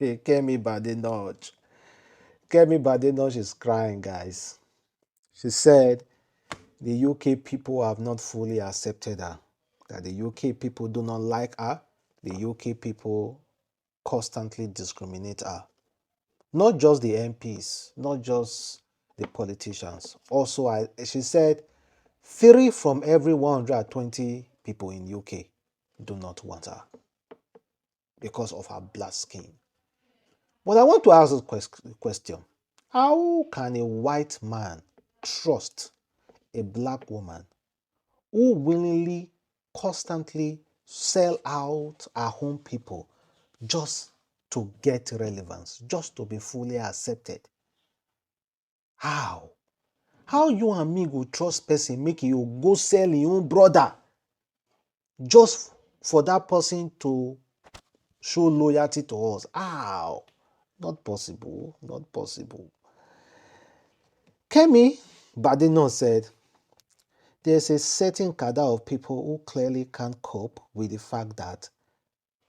Hey, Kemi Badenoch. Kemi Badenoch is crying, guys. She said the UK people have not fully accepted her, that the UK people do not like her, the UK people constantly discriminate her. Not just the MPs, not just the politicians. Also, she said 3 from every 120 people in UK do not want her because of her black skin. But I want to ask a question. How can a white man trust a black woman who willingly, constantly sell out her own people just to get relevance, just to be fully accepted? How? How you and me go trust person make you go sell your own brother just for that person to show loyalty to us? How? Not possible. Not possible. Kemi Badenoch said, there's a certain cadre of people who clearly can't cope with the fact that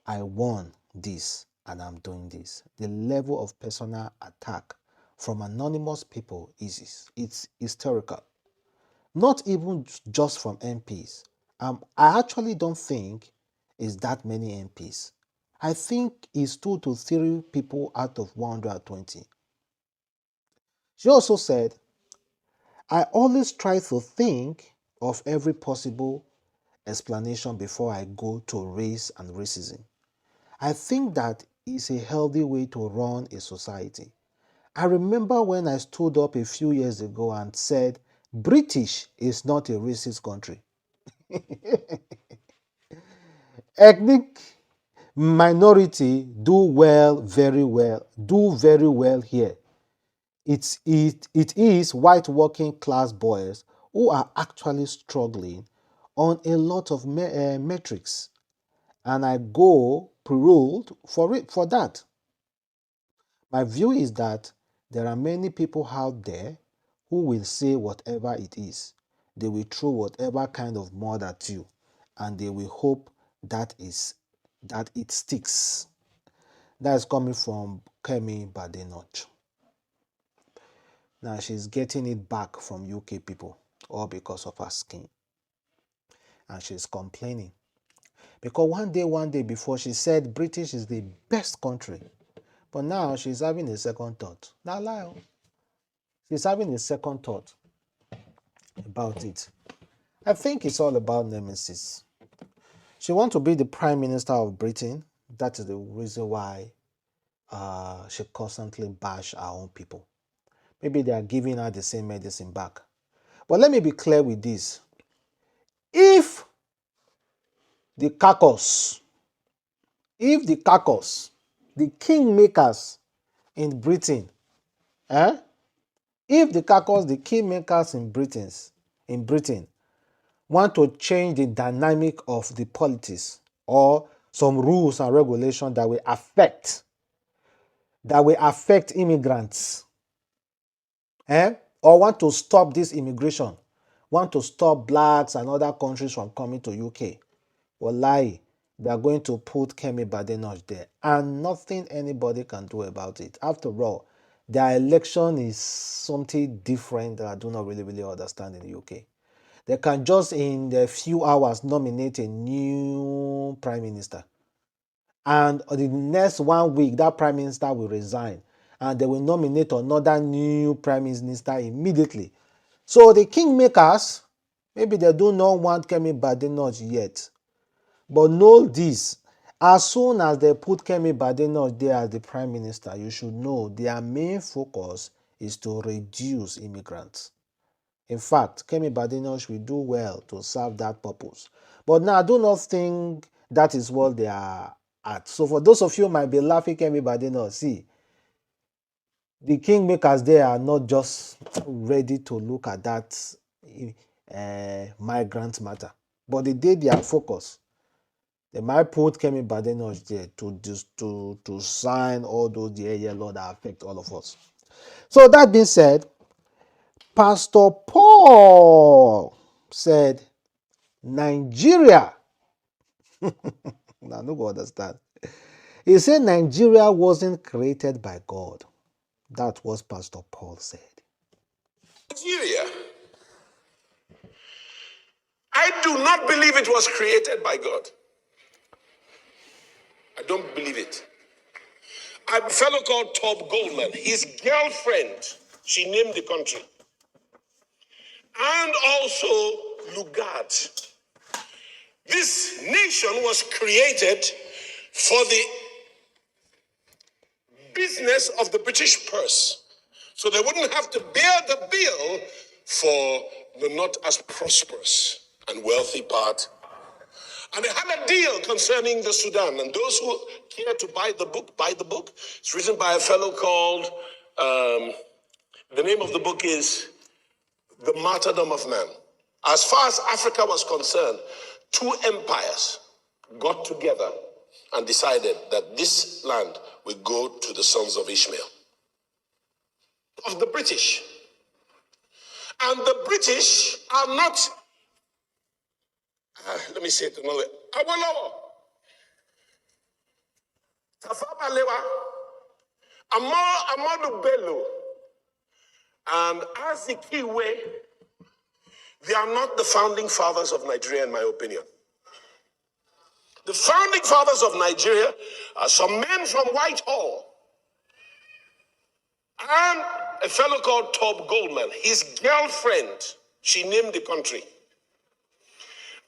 I won this and I'm doing this. The level of personal attack from anonymous people it's hysterical. Not even just from MPs. I actually don't think it's that many MPs. I think it's 2 to 3 people out of 120. She also said, I always try to think of every possible explanation before I go to race and racism. I think that is a healthy way to run a society. I remember when I stood up a few years ago and said, British is not a racist country. Ethnic minority do very well here. It is white working class boys who are actually struggling on a lot of metrics, and I go paroled for that. My view is that there are many people out there who will say whatever it is. They will throw whatever kind of mud at you, and they will hope that it sticks. That is coming from Kemi Badenoch. Now she's getting it back from UK people, all because of her skin. And she's complaining. Because one day before, she said British is the best country. But now she's having a second thought. Not lie. She's having a second thought about it. I think it's all about nemesis. She wants to be the Prime Minister of Britain. That is the reason why she constantly bash her own people. Maybe they are giving her the same medicine back. But let me be clear with this. If the caucus, the kingmakers in Britain, if the caucus, the kingmakers in Britain want to change the dynamic of the politics or some rules and regulations that will affect immigrants, or want to stop this immigration, want to stop blacks and other countries from coming to UK, wallahi, they are going to put Kemi Badenoch there, and nothing anybody can do about it. After all, their election is something different that I do not really understand in the UK. They can just in a few hours nominate a new prime minister, and the next 1 week that prime minister will resign, and they will nominate another new prime minister immediately. So the kingmakers, maybe they do not want Kemi Badenoch yet, but know this, as soon as they put Kemi Badenoch there as the prime minister, you should know their main focus is to reduce immigrants. In fact, Kemi Badenoch will do well to serve that purpose. But now I do not think that is what they are at. So for those of you who might be laughing Kemi Badenoch, see, the kingmakers there are not just ready to look at that migrant matter, but they did their focus. They might put Kemi Badenoch there to sign all those law that affect all of us. So that being said, Pastor Paul said, Nigeria, now no go understand. He said Nigeria wasn't created by God. That's what Pastor Paul said. Nigeria, I do not believe it was created by God. I don't believe it. A fellow called Top Goldman, his girlfriend, she named the country, and also Lugard. This nation was created for the business of the British purse. So they wouldn't have to bear the bill for the not as prosperous and wealthy part. And they had a deal concerning the Sudan. And those who care to buy the book, buy the book. It's written by a fellow called, the name of the book is The Martyrdom of Man. As far as Africa was concerned, two empires got together and decided that this land will go to the sons of Ishmael, of the British. And the British are not, let me say it another way, Awolowo, Tafawa Balewa, Amadu Bello, and Azikiwe, they are not the founding fathers of Nigeria, in my opinion. The founding fathers of Nigeria are some men from Whitehall and a fellow called Top Goldman. His girlfriend, she named the country,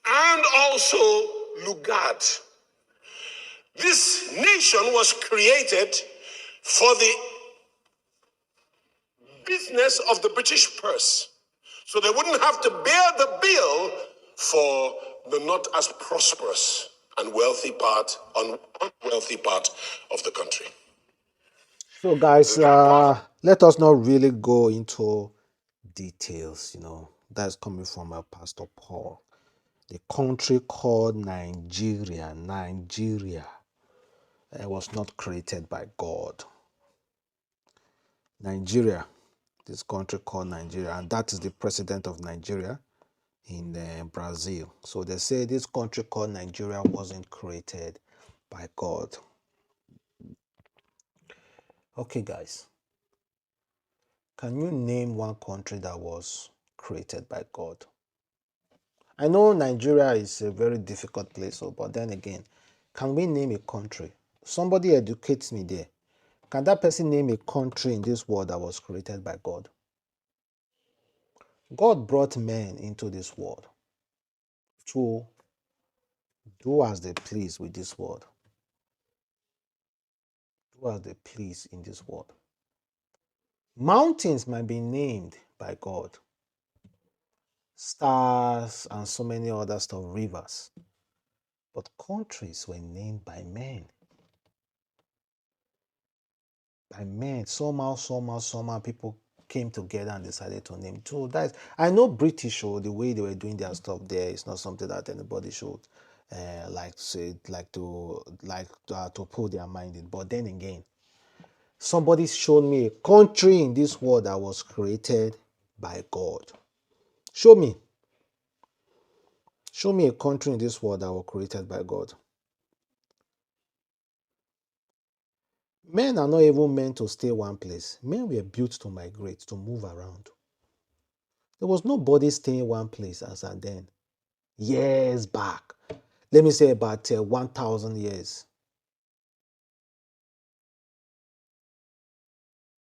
and also Lugard. This nation was created for the business of the British purse. So they wouldn't have to bear the bill for the not as prosperous and wealthy part, unwealthy part of the country. So, guys, let us not really go into details, that's coming from Pastor Paul. The country called Nigeria, was not created by God. Nigeria, this country called Nigeria, and that is the president of Nigeria in Brazil. So they say this country called Nigeria wasn't created by God. Okay, guys, can you name one country that was created by God? I know Nigeria is a very difficult place, but then again, can we name a country? Somebody educates me there. Can that person name a country in this world that was created by God? God brought men into this world to do as they please with this world. Do as they please in this world. Mountains might be named by God, stars and so many other stuff, rivers. But countries were named by men. By men. Somehow people came together and decided to name. So that's, I know British, or the way they were doing their stuff there is not something that anybody should to put their mind in. But then again, somebody showed me a country in this world that was created by God. Show me. Show me a country in this world that was created by God. Men are not even meant to stay one place. Men were built to migrate, to move around. There was nobody staying one place as at then. Years back. Let me say about 1,000 years.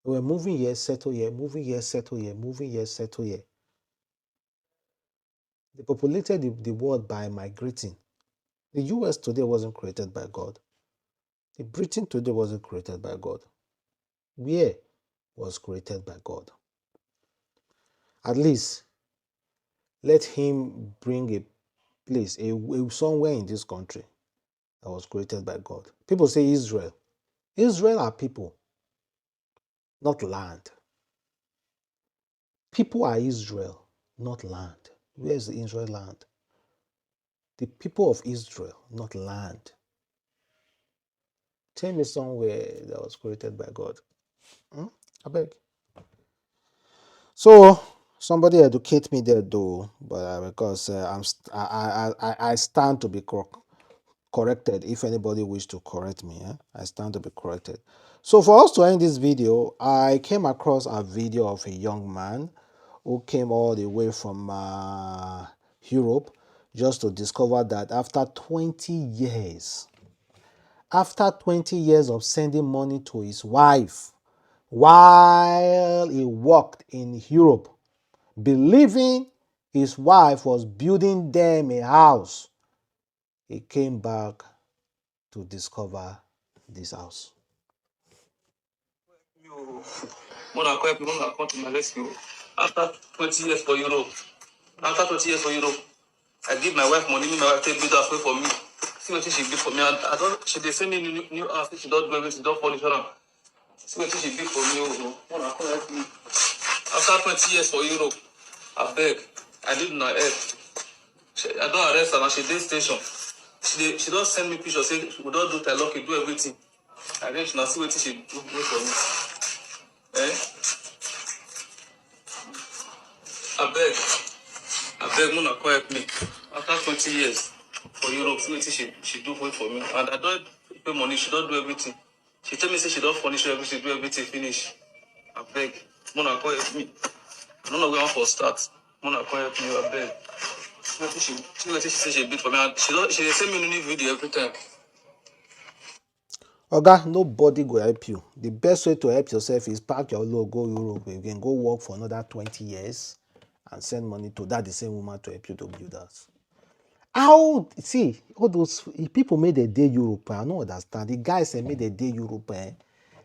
We were moving here, settle here, moving here, settle here, moving here, settle here. They populated the world by migrating. The US today wasn't created by God. The Britain today wasn't created by God. Where was created by God? At least let him bring a place, somewhere in this country that was created by God. People say Israel. Israel are people, not land. People are Israel, not land. Where is the Israel land? The people of Israel, not land. Tell me somewhere that was created by God. I beg. So somebody educate me there, though, but because I stand to be corrected if anybody wish to correct me. I stand to be corrected. So for us to end this video, I came across a video of a young man who came all the way from Europe just to discover that after 20 years of sending money to his wife while he worked in Europe, believing his wife was building them a house, he came back to discover this house. When I come to my rescue, after 20 years for Europe, I give my wife money, my wife take build house for me. See what she did for me. I don't, she they send me new house, she don't do everything, she don't furnish around. See what she did for me. When I come help me. After 20 years for Europe, I beg, I did not help. I don't arrest her, and she did station. She don't send me pictures, say, we don't do tie lock, do everything. I then she now see what she do for me. Eh? I beg, Mona come help me. After 20 years for Europe, see what she do for me. And I don't pay money, she don't do everything. She tell me say she don't furnish everything, do everything finish. I beg, Mona come help me. I don't know where I want for start. Mona come help me, I beg. See what she say she beat for me. And she dey send me new video every time. Oga, nobody go help you. The best way to help yourself is pack your load, go Europe again, go work for another 20 years and send money to that the same woman to help you to build that. How, see, all those people made a day Europe, I don't understand. The guys made a day Europe,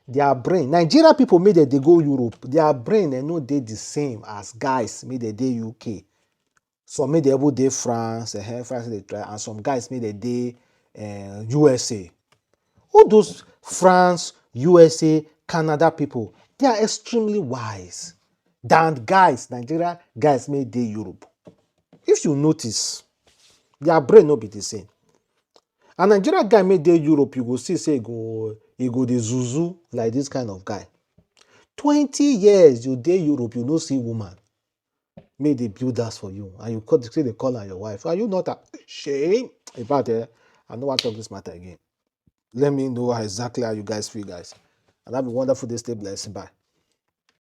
their brain, Nigeria people made a day go Europe, their brain no they the same as guys made a day UK. Some made a day France, France they try, and some guys made a day USA. All those France, USA, Canada people, they are extremely wise than guys, Nigeria guys made day Europe. If you notice, their brain no be the same. A Nigeria guy made day Europe, you go see say he go the zuzu like this kind of guy. 20 years you day Europe, you no see woman. May they build us for you, and you say they call her your wife. Are you not ashamed about it? I don't want to talk this matter again. Let me know exactly how you guys feel, guys. And have a wonderful day. Stay blessed. Bye.